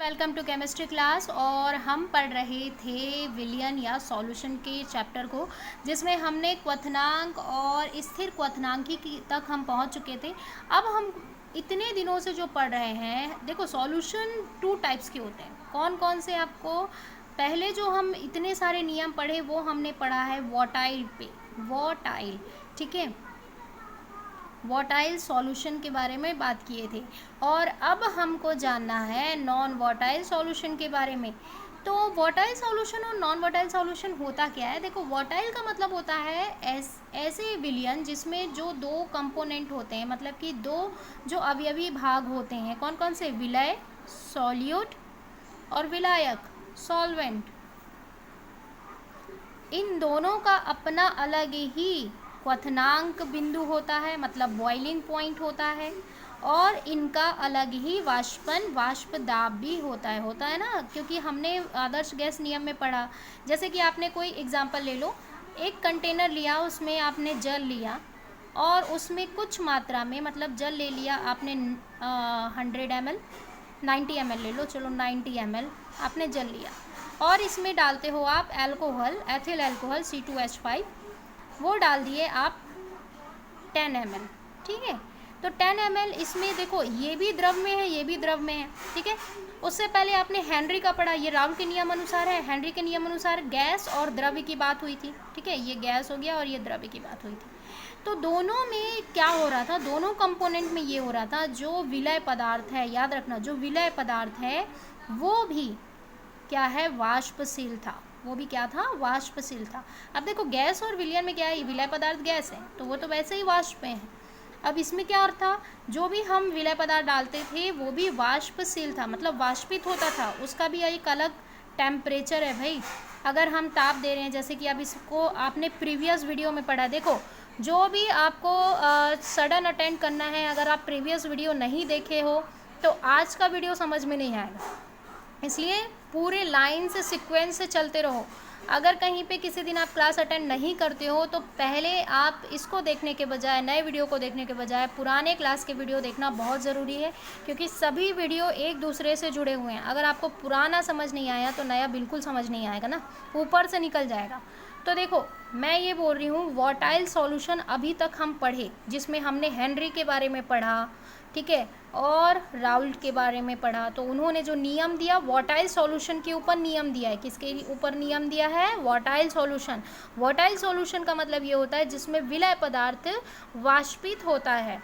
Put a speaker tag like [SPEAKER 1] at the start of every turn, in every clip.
[SPEAKER 1] Welcome to chemistry class. और हम पढ़ रहे थे विलयन या सॉल्यूशन के चैप्टर को, जिसमें हमने क्वथनांक और स्थिर क्वथनांकी तक हम पहुंच चुके थे। अब हम इतने दिनों से जो पढ़ रहे हैं, देखो सॉल्यूशन 2 टाइप्स के होते हैं। कौन कौन से? आपको पहले जो हम इतने सारे नियम पढ़े वो हमने पढ़ा है वोटाइल पे, वोटाइल, ठीक है, वोटाइल सॉल्यूशन के बारे में बात किए थे। और अब हमको जानना है नॉन वोटाइल सॉल्यूशन के बारे में। तो वोटाइल सॉल्यूशन और नॉन वोटाइल सॉल्यूशन होता क्या है? देखो, वोटाइल का मतलब होता है ऐसे विलयन जिसमें जो दो कंपोनेंट होते हैं, मतलब कि दो जो अवयवी भाग होते हैं। कौन कौन से? विलय, सॉल्यूट, और विलायक, सॉल्वेंट। इन दोनों का अपना अलग ही क्वथनांक बिंदु होता है, मतलब बॉइलिंग पॉइंट होता है, और इनका अलग ही वाष्पन, वाष्प दाब भी होता है ना, क्योंकि हमने आदर्श गैस नियम में पढ़ा। जैसे कि आपने कोई एग्जांपल ले लो, एक कंटेनर लिया, उसमें आपने जल लिया और उसमें कुछ मात्रा में, मतलब जल ले लिया आपने 100 ml, 90 ml ले लो, चलो 90 ml आपने जल लिया, और इसमें डालते हो आप एल्कोहल, एथिल एल्कोहल C2H5, वो डाल दिए आप 10 ml, ठीक है। तो 10 ml इसमें देखो, ये भी द्रव में है, ये भी द्रव में है, ठीक है। उससे पहले आपने हेनरी का पढ़ा, ये राउल के नियम अनुसार है। हेनरी के नियम अनुसार गैस और द्रव्य की बात हुई थी, ठीक है, ये गैस हो गया और ये द्रव्य की बात हुई थी। तो दोनों में क्या हो रहा था? दोनों कंपोनेंट में ये हो रहा था, जो विलय पदार्थ है, याद रखना, जो विलय पदार्थ है वो भी क्या है? वाष्पशील था। वो भी क्या था? वाष्पशील था। अब देखो, गैस और विलयन में क्या है? विलय पदार्थ गैस है तो वो तो वैसे ही वाष्प में है। अब इसमें क्या और था? जो भी हम विलय पदार्थ डालते थे वो भी वाष्पशील था, मतलब वाष्पित होता था। उसका भी एक अलग टेम्परेचर है भाई। अगर हम ताप दे रहे हैं, जैसे कि अब इसको आपने प्रीवियस वीडियो में पढ़ा, देखो जो भी आपको सडन अटेंड करना है, अगर आप प्रीवियस वीडियो नहीं देखे हो तो आज का वीडियो समझ में नहीं आएगा। इसलिए पूरे लाइन से, सीक्वेंस से चलते रहो। अगर कहीं पे किसी दिन आप क्लास अटेंड नहीं करते हो तो पहले आप इसको देखने के बजाय, नए वीडियो को देखने के बजाय पुराने क्लास के वीडियो देखना बहुत ज़रूरी है, क्योंकि सभी वीडियो एक दूसरे से जुड़े हुए हैं। अगर आपको पुराना समझ नहीं आया तो नया बिल्कुल समझ नहीं आएगा ना, ऊपर से निकल जाएगा। तो देखो, मैं ये बोल रही हूँ, वोटाइल सॉल्यूशन अभी तक हम पढ़े, जिसमें हमने हेनरी के बारे में पढ़ा, ठीक है, और राउल्ट के बारे में पढ़ा। तो उन्होंने जो नियम दिया, वोटाइल सॉल्यूशन के ऊपर नियम दिया है। किसके ऊपर नियम दिया है? वोटाइल सॉल्यूशन। वोटाइल सॉल्यूशन का मतलब ये होता है जिसमें विलय पदार्थ वाष्पित होता है,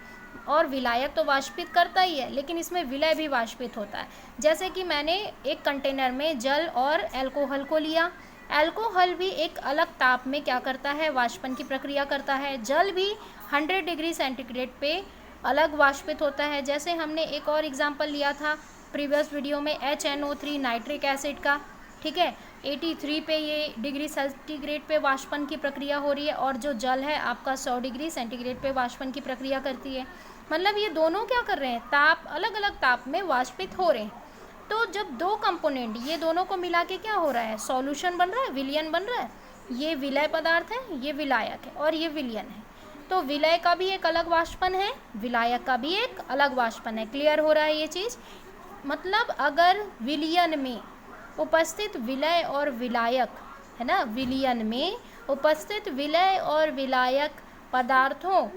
[SPEAKER 1] और विलायक तो वाष्पित करता ही है, लेकिन इसमें विलय भी वाष्पित होता है। जैसे कि मैंने एक कंटेनर में जल और एल्कोहल को लिया। एल्कोहल भी एक अलग ताप में क्या करता है? वाष्पन की प्रक्रिया करता है। जल भी 100 डिग्री सेंटीग्रेड पे अलग वाष्पित होता है। जैसे हमने एक और एग्जांपल लिया था प्रीवियस वीडियो में HNO3 नाइट्रिक एसिड का, ठीक है, 83 पे ये डिग्री सेंटीग्रेड पे वाष्पन की प्रक्रिया हो रही है, और जो जल है आपका 100 डिग्री सेंटीग्रेड पे वाष्पन की प्रक्रिया करती है। मतलब ये दोनों क्या कर रहे हैं? ताप, अलग अलग ताप में वाष्पित हो रहे हैं। तो जब दो कंपोनेंट, ये दोनों को मिला के क्या हो रहा है? सॉल्यूशन बन रहा है, विलयन बन रहा है। ये विलय पदार्थ है, ये विलायक है, और ये विलयन है। तो विलय का भी एक अलग वाष्पन है, विलायक का भी एक अलग वाष्पन है। क्लियर हो रहा है ये चीज़? मतलब अगर विलयन में उपस्थित विलय और विलायक, है ना, विलयन में उपस्थित विलय और विलायक पदार्थों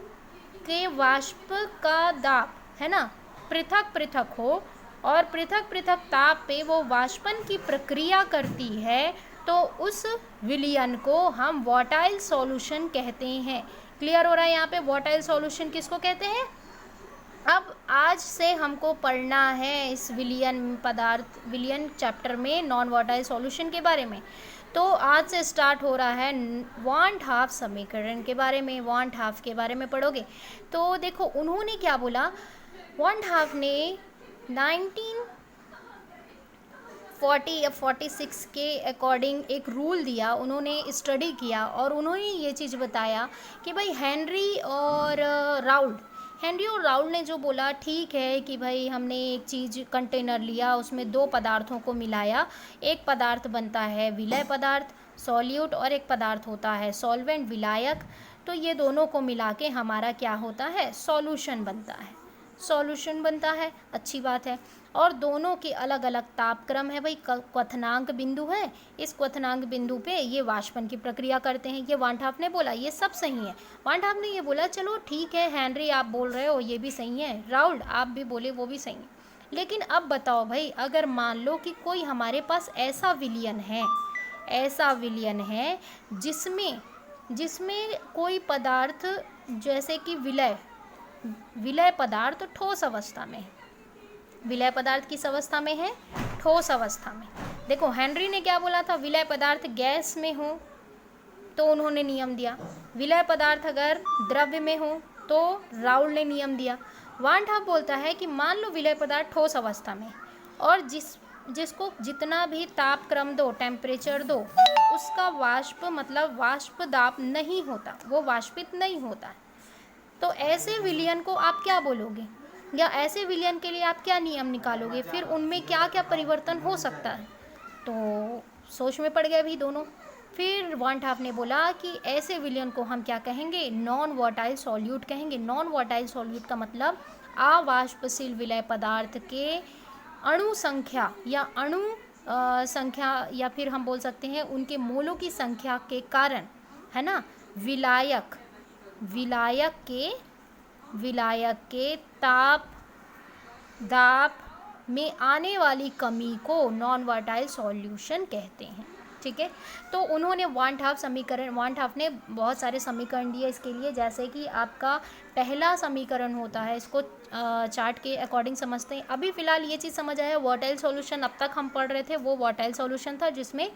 [SPEAKER 1] के वाष्प का दाब, है ना, पृथक पृथक हो, और पृथक पृथक ताप पे वो वाष्पन की प्रक्रिया करती है, तो उस विलयन को हम वोटाइल सॉल्यूशन कहते हैं। क्लियर हो रहा है यहाँ पे? वोटाइल सॉल्यूशन किसको कहते हैं? अब आज से हमको पढ़ना है इस विलयन पदार्थ, विलयन चैप्टर में नॉन वोटाइल सॉल्यूशन के बारे में। तो आज से स्टार्ट हो रहा है वांट हाफ समीकरण के बारे में, वांट हाफ के बारे में पढ़ोगे। तो देखो, उन्होंने क्या बोला, वांट हाफ ने 1940 या 46 के अकॉर्डिंग एक रूल दिया। उन्होंने स्टडी किया और उन्होंने ये चीज़ बताया कि भाई हेनरी और राउल ने जो बोला, ठीक है कि भाई हमने एक चीज़, कंटेनर लिया, उसमें दो पदार्थों को मिलाया, एक पदार्थ बनता है विलय पदार्थ, सॉल्यूट, और एक पदार्थ होता है सॉल्वेंट, विलायक। तो ये दोनों को मिला के हमारा क्या होता है? सॉल्यूशन बनता है, सॉल्यूशन बनता है। अच्छी बात है। और दोनों के अलग अलग तापक्रम है भाई, क्वथनांक बिंदु है, इस क्वथनांक बिंदु पे ये वाष्पन की प्रक्रिया करते हैं। ये वान हाफ ने बोला, ये सब सही है। वान हाफ ने ये बोला चलो ठीक है, हेनरी आप बोल रहे हो ये भी सही है, राउल्ट आप भी बोले वो भी सही है, लेकिन अब बताओ भाई, अगर मान लो कि कोई हमारे पास ऐसा विलयन है जिसमें कोई पदार्थ जैसे कि विलय पदार्थ ठोस अवस्था में है, विलय पदार्थ किस अवस्था में है, ठोस अवस्था में। देखो हेनरी ने क्या बोला था, विलय पदार्थ गैस में हो तो उन्होंने नियम दिया, विलय पदार्थ अगर द्रव्य में हो तो राउल्ट ने नियम दिया। वान हाफ बोलता है कि मान लो विलय पदार्थ ठोस अवस्था में और जिसको जितना भी तापक्रम दो, टेम्परेचर दो, उसका वाष्प मतलब वाष्प दाब नहीं होता, वो वाष्पित नहीं होता। तो ऐसे विलयन को आप क्या बोलोगे, या ऐसे विलयन के लिए आप क्या नियम निकालोगे, फिर उनमें क्या क्या परिवर्तन हो सकता है। तो सोच में पड़ गए भी दोनों। फिर वान हाफ ने बोला कि ऐसे विलयन को हम क्या कहेंगे, नॉन वोटाइल सॉल्यूट कहेंगे। नॉन वोटाइल सॉल्यूट का मतलब अवाष्पशील विलय पदार्थ के अणु संख्या या फिर हम बोल सकते हैं उनके मोलों की संख्या के कारण, है ना, विलायक के ताप दाब में आने वाली कमी को नॉन वोटाइल सॉल्यूशन कहते हैं। ठीक है, तो उन्होंने वान हाफ ने बहुत सारे समीकरण दिए इसके लिए, जैसे कि आपका पहला समीकरण होता है, इसको चार्ट के अकॉर्डिंग समझते हैं। अभी फ़िलहाल ये चीज़ समझ आया, वोटाइल सॉल्यूशन अब तक हम पढ़ रहे थे वो वोटाइल सॉल्यूशन था जिसमें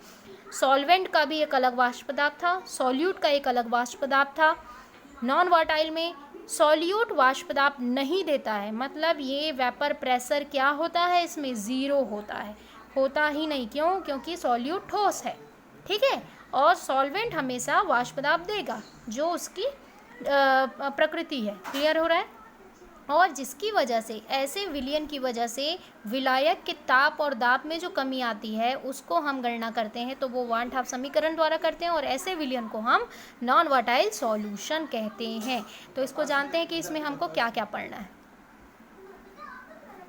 [SPEAKER 1] सॉल्वेंट का भी एक अलग वाष्प दाब था, सॉल्यूट का एक अलग वाष्प दाब था। नॉन वोटाइल में सॉल्यूट वाष्प दाब नहीं देता है, मतलब ये वेपर प्रेशर क्या होता है, इसमें ज़ीरो होता ही नहीं। क्यों? क्योंकि सॉल्यूट ठोस है। ठीक है, और सॉल्वेंट हमेशा वाष्प दाब देगा जो उसकी प्रकृति है। क्लियर हो रहा है? और जिसकी वजह से, ऐसे विलयन की वजह से विलायक के ताप और दाब में जो कमी आती है उसको हम गणना करते हैं, तो वो वान हाफ समीकरण द्वारा करते हैं, और ऐसे विलयन को हम नॉन वोटाइल सॉल्यूशन कहते हैं। तो इसको जानते हैं कि इसमें हमको क्या क्या पढ़ना है।